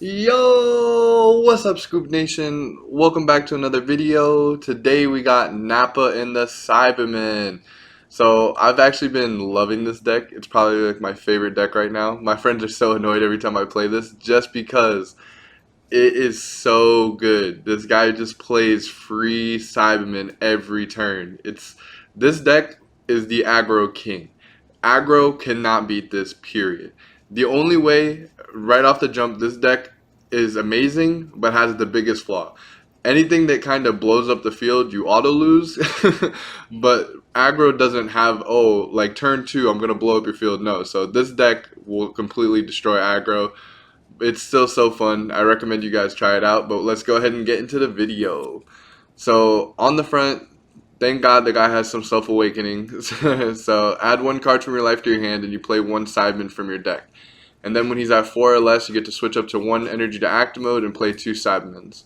Yo, what's up, Scoop Nation? Welcome back to another video. Today we got Nappa and the Cyberman. So I've actually been loving this deck. It's probably like my favorite deck right now. My friends are so annoyed every time I play this just because it is so good. This guy just plays free Cyberman every turn. This deck is the aggro king. Aggro cannot beat this, period. The only way, right off the jump, this deck is amazing, but has the biggest flaw. Anything that kind of blows up the field, you auto lose. But aggro doesn't have, oh, like turn two, I'm going to blow up your field. No. So this deck will completely destroy aggro. It's still so fun. I recommend you guys try it out, but let's go ahead and get into the video. So on the front, thank God the guy has some self-awakening. So add one card from your life to your hand and you play one Cyberman from your deck. And then when he's at 4 or less, you get to switch up to one energy to active mode and play two Cybermans.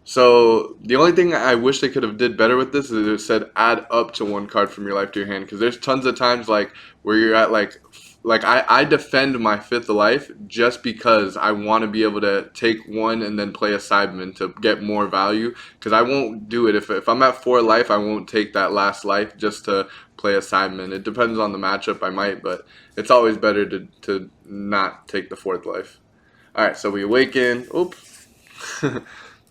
So the only thing I wish they could have did better with this is it said add up to one card from your life to your hand, because there's tons of times like where you're at like I defend my fifth life just because I want to be able to take one and then play a Cyberman to get more value, because I won't do it if I'm at 4 life. I won't take that last life just to play a Cyberman. It depends on the matchup, I might, but it's always better to not take the 4th life. Alright, so we awaken. Oops.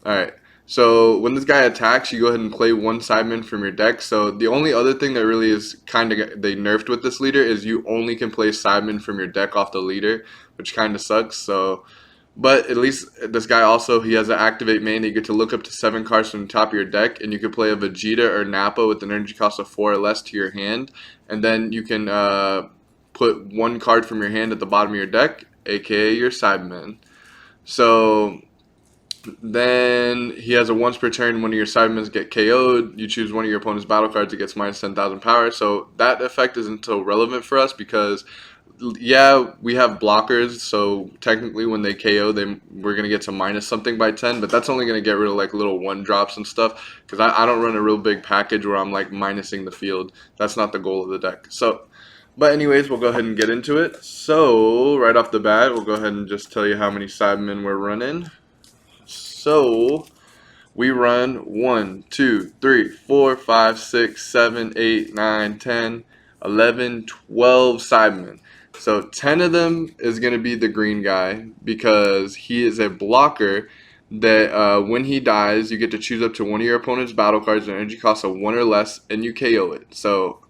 Alright. So when this guy attacks, you go ahead and play one Cyberman from your deck. So the only other thing that really is kind of they nerfed with this leader is you only can play Cyberman from your deck off the leader, which kind of sucks. So, but at least this guy also, he has an activate main. You get to look up to 7 cards from the top of your deck, and you can play a Vegeta or Nappa with an energy cost of 4 or less to your hand, and then you can put one card from your hand at the bottom of your deck, aka your Cyberman. So then he has a once per turn, one of your Cybermans get KO'd. You choose one of your opponent's battle cards, it gets minus 10,000 power. So that effect isn't so relevant for us because, yeah, we have blockers. So technically when they KO, we're going to get to minus something by 10. But that's only going to get rid of like little 1-drops and stuff. Because I don't run a real big package where I'm like minusing the field. That's not the goal of the deck. So, but anyways, we'll go ahead and get into it. So right off the bat, we'll go ahead and just tell you how many Cybermen we're running. So we run 1, 2, 3, 4, 5, 6, 7, 8, 9, 10, 11, 12 Cybermen. So 10 of them is going to be the green guy because he is a blocker that when he dies, you get to choose up to one of your opponent's battle cards and energy cost of 1 or less, and you KO it. So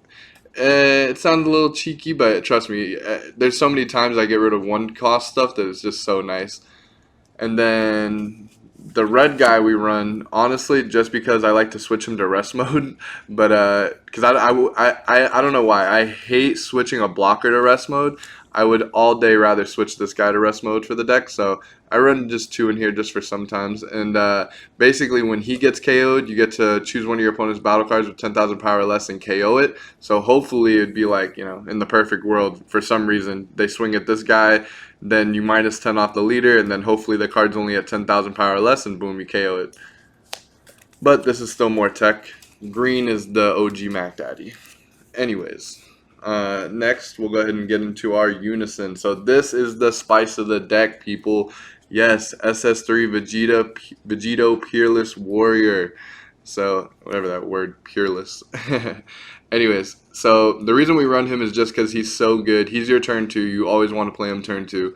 it sounds a little cheeky, but trust me, there's so many times I get rid of 1 cost stuff that is just so nice. And then the red guy we run, honestly, just because I like to switch him to rest mode, but because I don't know why I hate switching a blocker to rest mode. I would all day rather switch this guy to rest mode for the deck, so I run just 2 in here just for sometimes. And basically, when he gets KO'd, you get to choose one of your opponent's battle cards with 10,000 power or less and KO it. So hopefully, it'd be like, you know, in the perfect world, for some reason they swing at this guy, then you minus 10 off the leader, and then hopefully the card's only at 10,000 power or less, and boom, you KO it. But this is still more tech. Green is the OG Mac Daddy. Anyways, next we'll go ahead and get into our unison. So this is the spice of the deck, people. Yes, SS3 Vegito Peerless Warrior. So whatever that word, peerless. Anyways, so the reason we run him is just because he's so good. He's your turn 2. You always want to play him turn 2.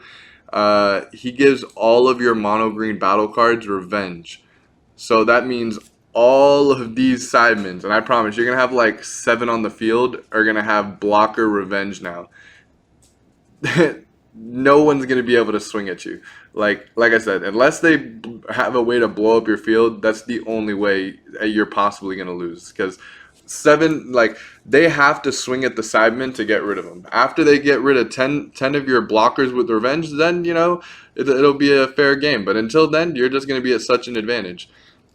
He gives all of your mono green battle cards revenge. So that means all of these Cybermans, and I promise you're going to have like 7 on the field, are going to have blocker revenge now. No one's going to be able to swing at you. Like I said, unless they have a way to blow up your field, that's the only way you're possibly going to lose. Because 7, like, they have to swing at the Cyberman to get rid of them. After they get rid of 10 of your blockers with revenge, then, you know, it'll be a fair game. But until then, you're just going to be at such an advantage.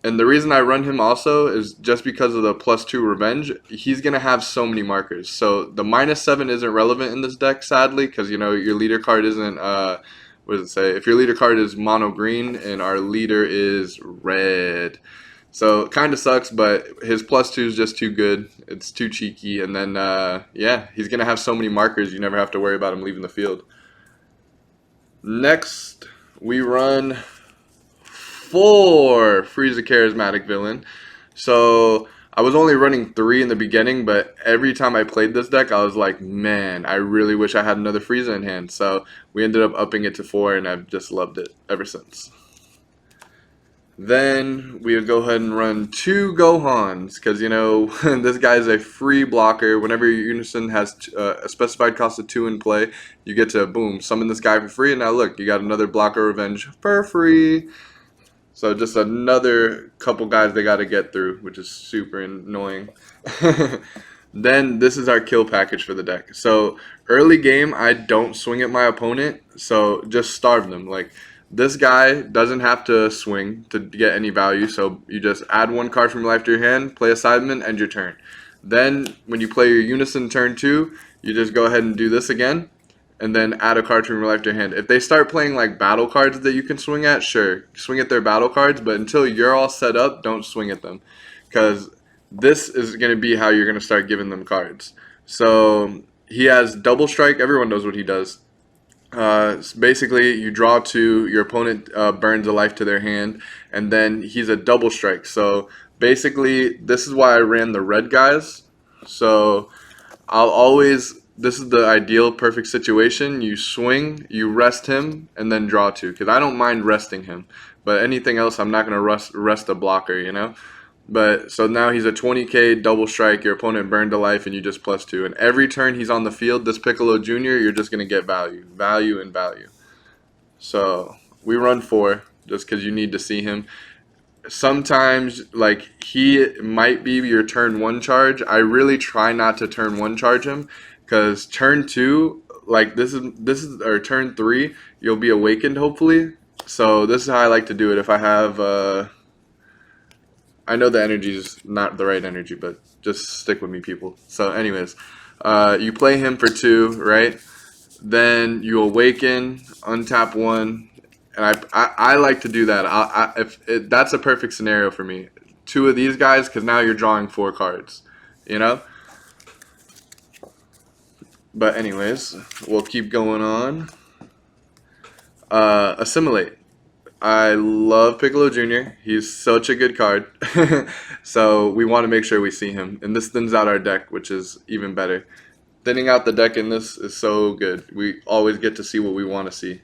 And the reason I run him also is just because of the +2 revenge. He's going to have so many markers. So the -7 isn't relevant in this deck, sadly, because, you know, your leader card isn't, what does it say? If your leader card is mono green and our leader is red. So it kind of sucks, but his +2 is just too good. It's too cheeky. And then, yeah, he's going to have so many markers, you never have to worry about him leaving the field. Next, we run 4 Frieza Charismatic Villain. So I was only running 3 in the beginning, but every time I played this deck, I was like, man, I really wish I had another Frieza in hand. So we ended up upping it to 4, and I've just loved it ever since. Then we would go ahead and run 2 Gohans, because, you know, this guy's a free blocker. Whenever your unison has a specified cost of 2 in play, you get to, boom, summon this guy for free, and now look, you got another blocker revenge for free. So just another couple guys they got to get through, which is super annoying. Then this is our kill package for the deck. So early game, I don't swing at my opponent, so just starve them. Like, this guy doesn't have to swing to get any value, so you just add 1 card from your life to your hand, play a Cyberman, end your turn. Then when you play your unison turn 2, you just go ahead and do this again, and then add a card from your life to your hand. If they start playing like battle cards that you can swing at, sure, swing at their battle cards, but until you're all set up, don't swing at them, because this is going to be how you're going to start giving them cards. So he has double strike. Everyone knows what he does. Basically, you draw 2, your opponent burns a life to their hand, and then he's a double strike. So basically, this is why I ran the red guys. So I'll always, this is the ideal perfect situation. You swing, you rest him, and then draw 2. Because I don't mind resting him. But anything else, I'm not going to rest a blocker, you know? But so now he's a 20k double strike. Your opponent burned a life, and you just +2. And every turn he's on the field, this Piccolo Jr., you're just going to get value. Value and value. So we run 4 just because you need to see him. Sometimes, like, he might be your turn 1 charge. I really try not to turn 1 charge him, because turn 2, like, this is or turn 3, you'll be awakened hopefully. So this is how I like to do it. If I have I know the energy is not the right energy, but just stick with me, people. So anyways, you play him for 2, right? Then you awaken, untap 1, and I like to do that. That's a perfect scenario for me. 2 of these guys, because now you're drawing 4 cards, you know? But anyways, we'll keep going on. Assimilate. I love Piccolo Jr. He's such a good card. So we want to make sure we see him. And this thins out our deck, which is even better. Thinning out the deck in this is so good. We always get to see what we want to see.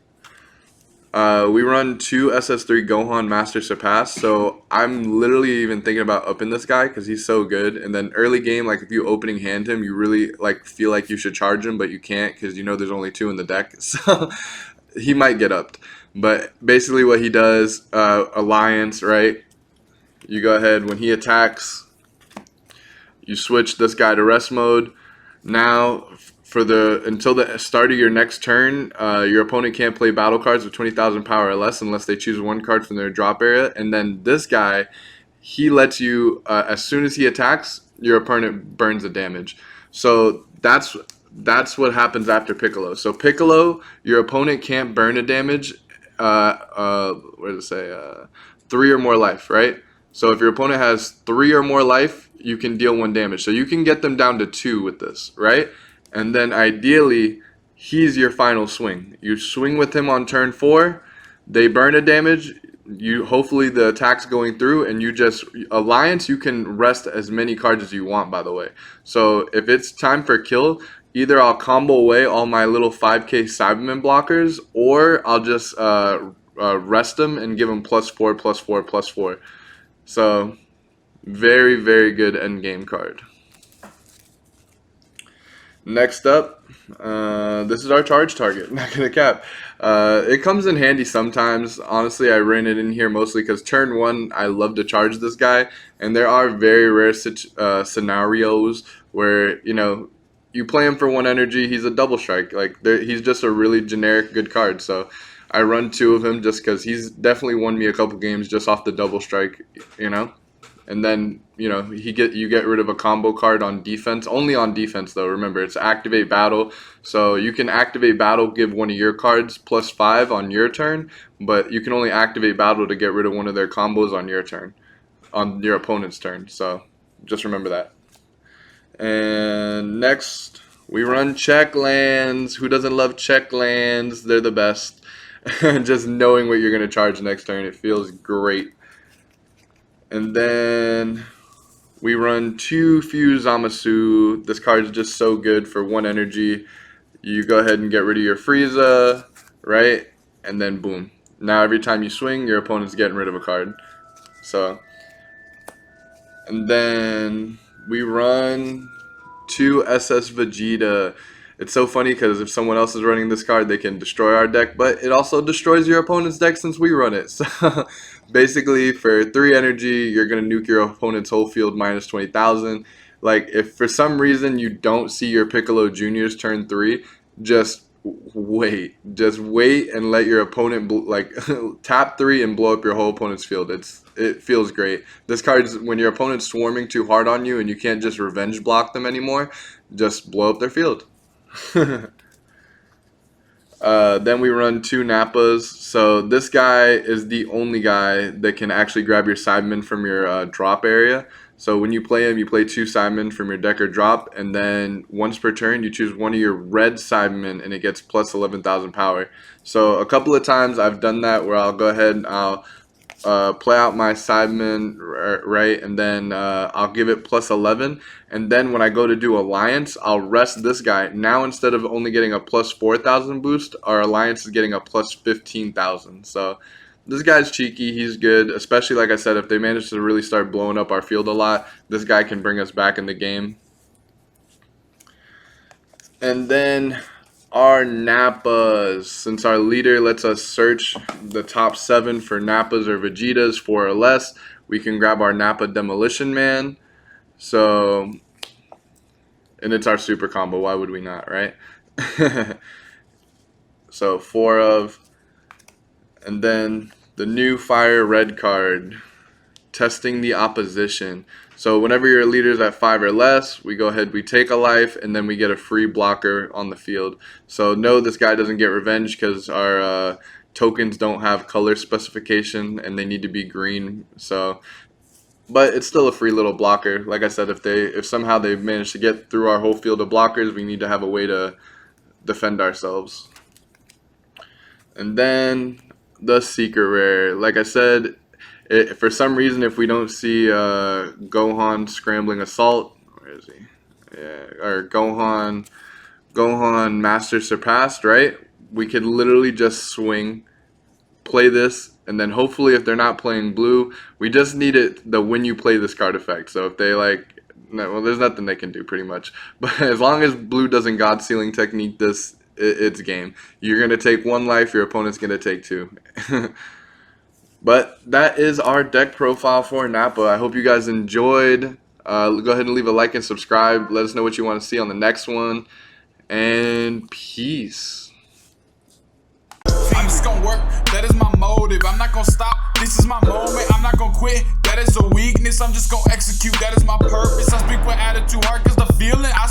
We run 2 SS3 Gohan Master Surpass, so I'm literally even thinking about upping this guy because he's so good. And then early game, like, if you opening hand him, you really like feel like you should charge him, but you can't because you know there's only 2 in the deck. So he might get upped. But basically what he does, Alliance, right? You go ahead, when he attacks, you switch this guy to rest mode. Now, until the start of your next turn, your opponent can't play battle cards with 20,000 power or less unless they choose 1 card from their drop area. And then this guy, he lets you, as soon as he attacks, your opponent burns the damage. So that's what happens after Piccolo. So Piccolo, your opponent can't burn a damage. What does it say? 3 or more life, right? So if your opponent has 3 or more life, you can deal 1 damage. So you can get them down to 2 with this, right? And then ideally, he's your final swing. You swing with him on turn 4, they burn a damage. Hopefully the attack's going through, and you just Alliance. You can rest as many cards as you want, by the way. So if it's time for kill, either I'll combo away all my little 5k Cyberman blockers, or I'll just rest them and give them +4, +4, +4. So very, very good end game card. Next up, this is our charge target. Not gonna cap. It comes in handy sometimes. Honestly, I ran it in here mostly because turn 1, I love to charge this guy, and there are very rare scenarios where, you know, you play him for 1 energy, he's a double strike. Like, he's just a really generic good card. So I run 2 of him just because he's definitely won me a couple games just off the double strike, you know. And then, you know, you get rid of a combo card on defense. Only on defense, though. Remember, it's activate battle. So you can activate battle, give 1 of your cards +5 on your turn, but you can only activate battle to get rid of 1 of their combos on your turn, on your opponent's turn. So just remember that. And next, we run check lands. Who doesn't love check lands? They're the best. Just knowing what you're going to charge next turn, it feels great. And then we run 2 Fuse Zamasu. This card is just so good for 1 energy. You go ahead and get rid of your Frieza, right? And then boom. Now every time you swing, your opponent's getting rid of a card. So, and then we run 2 SS Vegeta. It's so funny because if someone else is running this card, they can destroy our deck, but it also destroys your opponent's deck since we run it. So basically, for 3 energy, you're going to nuke your opponent's whole field minus 20,000. Like, if for some reason you don't see your Piccolo Juniors turn 3, just wait. Just wait and let your opponent tap 3 and blow up your whole opponent's field. It feels great. This card's when your opponent's swarming too hard on you and you can't just revenge block them anymore, just blow up their field. Then we run 2 Nappas. So this guy is the only guy that can actually grab your Cyberman from your drop area. So when you play him, you play 2 Cybermen from your deck or drop, and then once per turn, you choose one of your red Cybermen, and it gets plus 11,000 power. So a couple of times I've done that where I'll go ahead and I'll play out my Cyberman, right, and then I'll give it plus 11, and then when I go to do Alliance, I'll rest this guy. Now instead of only getting a plus 4,000 boost, our Alliance is getting a plus 15,000. So this guy's cheeky, he's good, especially like I said, if they manage to really start blowing up our field a lot, this guy can bring us back in the game. And then our Nappas, since our leader lets us search the top 7 for Nappas or Vegetas 4 or less, we can grab our Nappa Demolition Man. So, and it's our super combo, why would we not, right? So 4 of, and then the new fire red card, testing the opposition. So whenever your leader's at 5 or less, we go ahead, we take a life, and then we get a free blocker on the field. So no, this guy doesn't get revenge because our tokens don't have color specification and they need to be green. So, but it's still a free little blocker. Like I said, if somehow they manage to get through our whole field of blockers, we need to have a way to defend ourselves. And then the secret rare. Like I said, for some reason, if we don't see Gohan Scrambling Assault, where is he? Yeah, or Gohan Master Surpassed, right? We could literally just swing, play this, and then hopefully if they're not playing blue, we just need the when you play this card effect. So if they well, there's nothing they can do pretty much. But as long as blue doesn't God Sealing Technique this, it's game. You're going to take 1 life, your opponent's going to take 2. But that is our deck profile for Nappa. I hope you guys enjoyed. Go ahead and leave a like and subscribe. Let us know what you want to see on the next one. And peace. I'm just gonna work, that is my motive. I'm not gonna stop, this is my moment. I'm not gonna quit, that is a weakness. I'm just gonna execute, that is my purpose. I speak with attitude, hard cause the feeling I